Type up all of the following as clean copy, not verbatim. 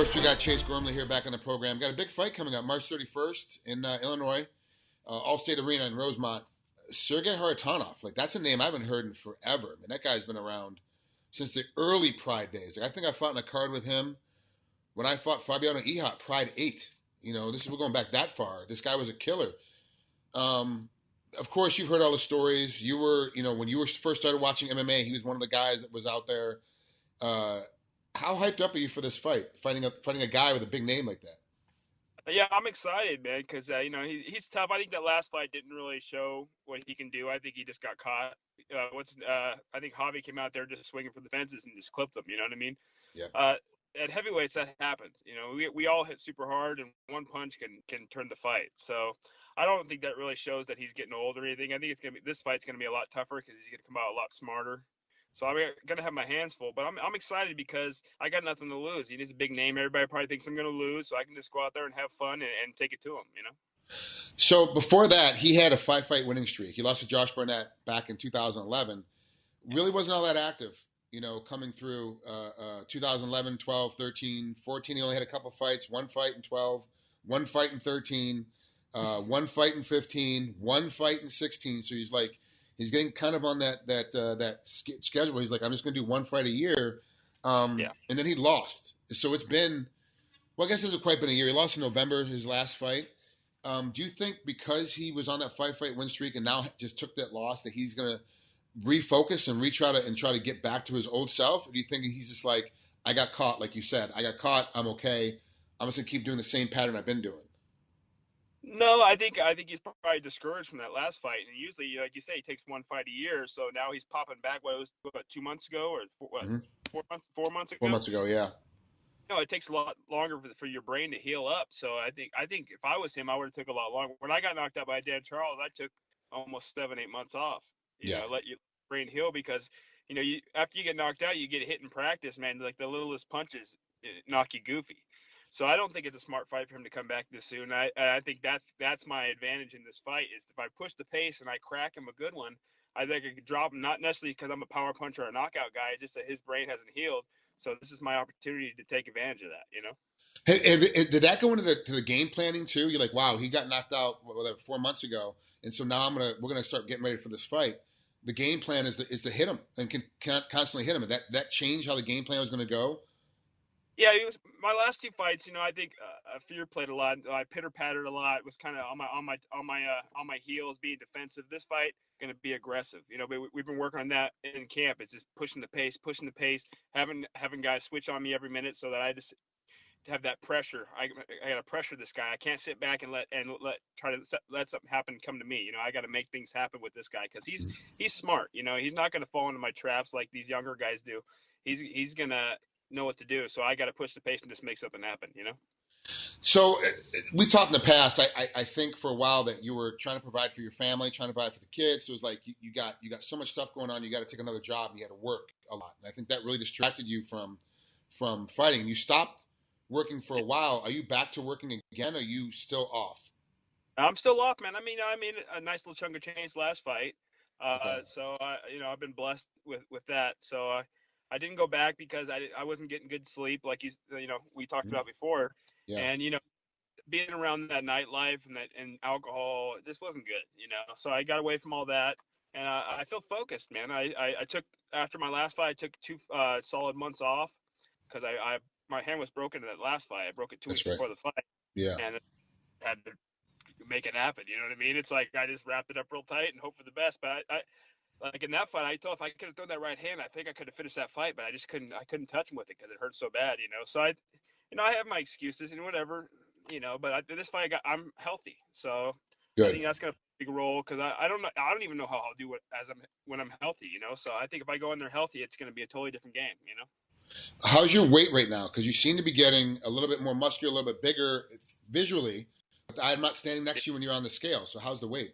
course, we got Chase Gormley here back on the program. Got a big fight coming up March 31st in Illinois, Allstate Arena in Rosemont. Sergei Kharitonov, like that's a name I haven't heard in forever. I mean, that guy's been around since the early Pride days. Like, I think I fought in a card with him when I fought Fabiano Ihot, Pride 8. You know, we're going back that far. This guy was a killer. Of course, you've heard all the stories. You were, when you first started watching MMA, he was one of the guys that was out there. How hyped up are you for this fight? Fighting a guy with a big name like that. Yeah, I'm excited, man, because he's tough. I think that last fight didn't really show what he can do. I think he just got caught. I think Javi came out there just swinging for the fences and just clipped him. You know what I mean? Yeah. At heavyweights, that happens. We all hit super hard, and one punch can turn the fight. So I don't think that really shows that he's getting old or anything. I think this fight's gonna be a lot tougher because he's gonna come out a lot smarter. So I'm gonna have my hands full, but I'm excited because I got nothing to lose. He's a big name. Everybody probably thinks I'm gonna lose, so I can just go out there and have fun and take it to him. So before that, he had a 5-fight winning streak. He lost to Josh Barnett back in 2011. Really wasn't all that active, coming through 2011, 12, 13, 14. He only had a couple fights, one fight in 12, one fight in 13, one fight in 15, one fight in 16. So he's getting kind of on that schedule. He's like, I'm just going to do one fight a year. And then he lost. So it's been, well, I guess it hasn't quite been a year. He lost in November, his last fight. Do you think because he was on that 5-fight win streak and now just took that loss that he's going to refocus and try to get back to his old self? Or do you think he's just like, I got caught, like you said, I got caught, I'm okay, I'm just going to keep doing the same pattern I've been doing? No, I think he's probably discouraged from that last fight. And usually, like you say, he takes one fight a year. So now he's popping back. What 2 months ago or what? Mm-hmm. 4 months ago. 4 months ago, yeah. It takes a lot longer for your brain to heal up. So I think if I was him, I would have took a lot longer. When I got knocked out by Dan Charles, I took almost 7-8 months off. Let your brain heal because after you get knocked out, you get hit in practice, man. Like the littlest punches knock you goofy. So I don't think it's a smart fight for him to come back this soon. I think that's my advantage in this fight is if I push the pace and I crack him a good one, I think I could drop him, not necessarily because I'm a power puncher or a knockout guy, just that his brain hasn't healed. So this is my opportunity to take advantage of that, Did that go into the game planning too? You're like, wow, he got knocked out 4 months ago, and so now we're gonna start getting ready for this fight. The game plan is to hit him and can constantly hit him. And that changed how the game plan was going to go. Yeah, it was my last 2 fights. I think fear played a lot. I pitter pattered a lot. Was kind of on my heels, being defensive. This fight going to be aggressive. We've been working on that in camp. It's just pushing the pace, having guys switch on me every minute so that I just have that pressure. I got to pressure this guy. I can't sit back and let something happen come to me. I got to make things happen with this guy because he's smart. He's not going to fall into my traps like these younger guys do. He's going to know what to do. So I got to push the pace and just make something happen. So we talked in the past. I think for a while that you were trying to provide for your family, trying to provide for the kids. So it was like you got so much stuff going on. You got to take another job. And you had to work a lot, and I think that really distracted you from fighting. And you stopped working for a while. Are you back to working again? Or are you still off? I'm still off, man. I mean a nice little chunk of change last fight. Okay. So I've been blessed with that. So I didn't go back because I wasn't getting good sleep like we talked about before. Yeah. And being around that nightlife and alcohol, this wasn't good. So I got away from all that, and I feel focused, man. I took after my last fight, I took 2 solid months off because my hand was broken in that last fight. I broke it 2 weeks before the fight. Yeah. And had to make it happen. You know what I mean? It's like I just wrapped it up real tight and hope for the best. But I like in that fight, I thought if I could have thrown that right hand, I think I could have finished that fight. But I just couldn't. I couldn't touch him with it because it hurt so bad. So I have my excuses and whatever. But this fight, I'm healthy, so good. I think that's gonna play a big role because I don't even know how I'll do it when I'm healthy. So I think if I go in there healthy, it's gonna be a totally different game. How's your weight right now? Because you seem to be getting a little bit more muscular, a little bit bigger visually. I'm not standing next to you when you're on the scale. So how's the weight?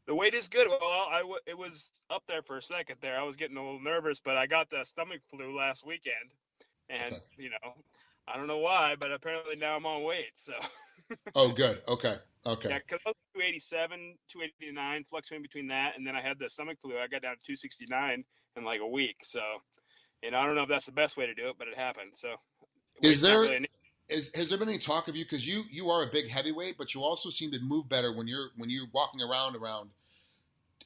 The weight is good. Well, it was up there for a second there. I was getting a little nervous, but I got the stomach flu last weekend, and I don't know why, but apparently now I'm on weight. So. Oh, good. Okay. Yeah, because I was 287, 289, fluctuating between that, and then I had the stomach flu. I got down to 269 in like a week. So, I don't know if that's the best way to do it, but it happened. So, Is Weight's not there really has there been any talk of you, because you are a big heavyweight, but you also seem to move better when you're walking around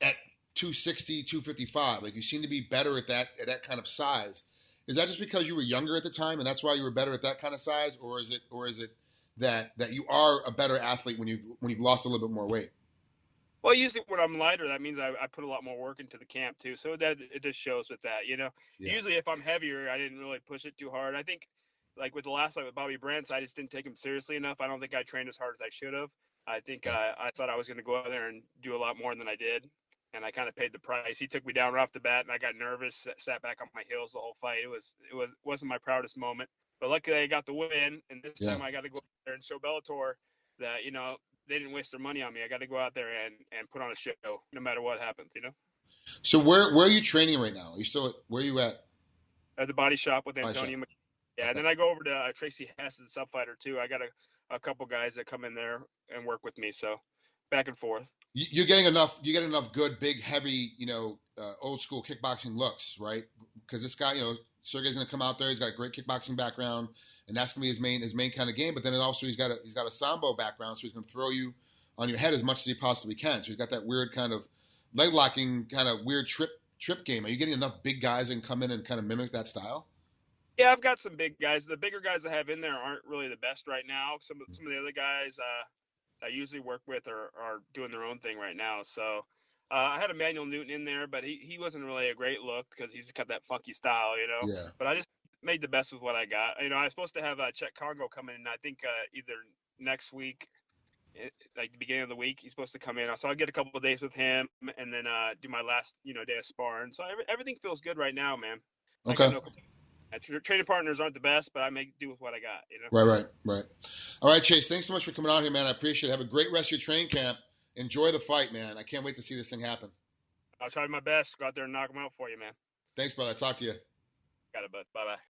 at 260, 255? Like, you seem to be better at that kind of size. Is that just because you were younger at the time and that's why you were better at that kind of size, or is it that you are a better athlete when you've lost a little bit more weight? Well, usually when I'm lighter, that means I put a lot more work into the camp too. So that it just shows with that, you know. Yeah. Usually if I'm heavier, I didn't really push it too hard. I think like with the last fight with Bobby Brantz, I just didn't take him seriously enough. I don't think I trained as hard as I should have. I think Right. I thought I was going to go out there and do a lot more than I did, and I kind of paid the price. He took me down right off the bat, and I got nervous, sat back on my heels the whole fight. Wasn't my proudest moment, but luckily I got the win, and this Yeah. time I got to go out there and show Bellator that they didn't waste their money on me. I got to go out there and put on a show no matter what happens, you know. So where are you training right now? Are you still where are you at? At the body shop with Body shop. Antonio. Yeah, and Okay. then I go over to Tracy Hess as a sub fighter too. I got a couple guys that come in there and work with me, so back and forth. You're getting enough. You get enough good, big, heavy, old school kickboxing looks, right? Because this guy, Sergei's going to come out there. He's got a great kickboxing background, and that's going to be his main kind of game. But then he's got a sambo background, so he's going to throw you on your head as much as he possibly can. So he's got that weird kind of leg locking, kind of weird trip game. Are you getting enough big guys that can come in and kind of mimic that style? Yeah, I've got some big guys. The bigger guys I have in there aren't really the best right now. Some of the other guys I usually work with are doing their own thing right now. So I had Emmanuel Newton in there, but he wasn't really a great look because he's got that funky style, you know. Yeah. But I just made the best with what I got. I was supposed to have Chet Congo come in, I think either next week, like the beginning of the week, he's supposed to come in. So I'll get a couple of days with him and then do my last, day of sparring. So everything feels good right now, man. I got Okay. no complaints. Training partners aren't the best, but I make do with what I got, you know. Right. All right, Chase. Thanks so much for coming on here, man. I appreciate it. Have a great rest of your training camp. Enjoy the fight, man. I can't wait to see this thing happen. I'll try my best. Go out there and knock them out for you, man. Thanks, brother. Talk to you. Got it, bud. Bye-bye.